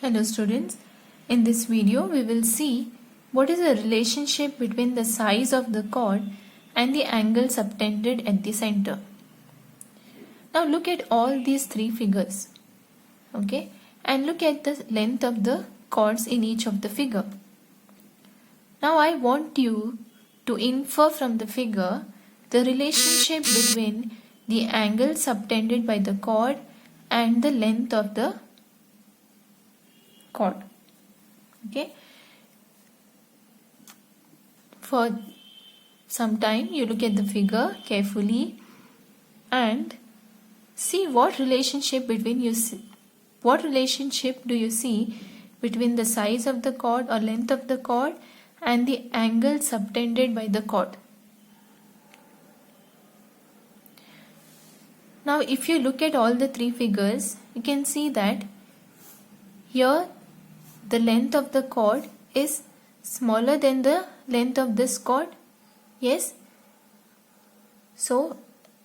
Hello students, in this video we will see what is the relationship between the size of the chord and the angle subtended at the center. Now look at all these three figures, okay, and look at the length of the chords in each of the figure. Now I want you to infer from the figure the relationship between the angle subtended by the chord and the length of the chord. Okay, for some time you look at the figure carefully and see what relationship do you see between the size of the chord or length of the chord and the angle subtended by the chord. Now if you look at all the three figures, you can see that here the length of the chord is smaller than the length of this chord. Yes. So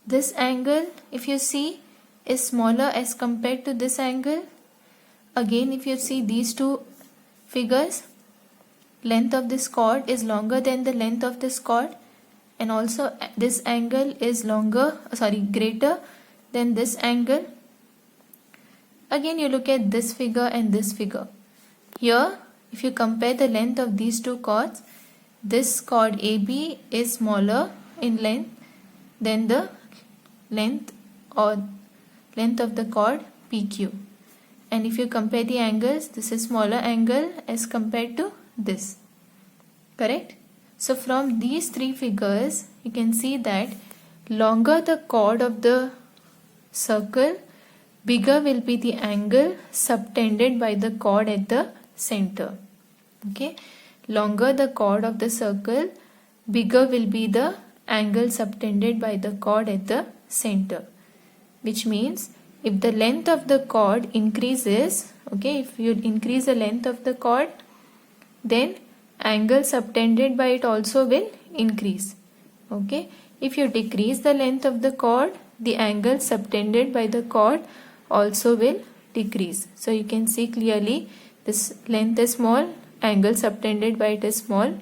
this angle, if you see, is smaller as compared to this angle. Again, if you see these two figures, length of this chord is longer than the length of this chord, and also this angle is greater than this angle. Again, you look at this figure and this figure. Here, if you compare the length of these two chords, this chord AB is smaller in length than the length of the chord PQ. And if you compare the angles, this is smaller angle as compared to this. Correct? So from these three figures, you can see that longer the chord of the circle, bigger will be the angle subtended by the chord at the center. Okay, longer the chord of the circle, bigger will be the angle subtended by the chord at the center, which means if the length of the chord increases, okay, if you increase the length of the chord, then angle subtended by it also will increase. Okay, if you decrease the length of the chord, the angle subtended by the chord also will decrease. So you can see clearly this length is small, angle subtended by it is small.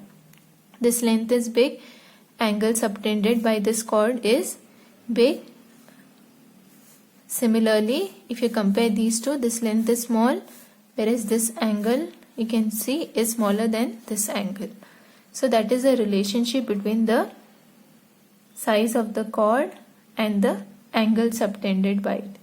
This length is big, angle subtended by this chord is big. Similarly, if you compare these two, this length is small, whereas this angle you can see is smaller than this angle. So that is the relationship between the size of the chord and the angle subtended by it.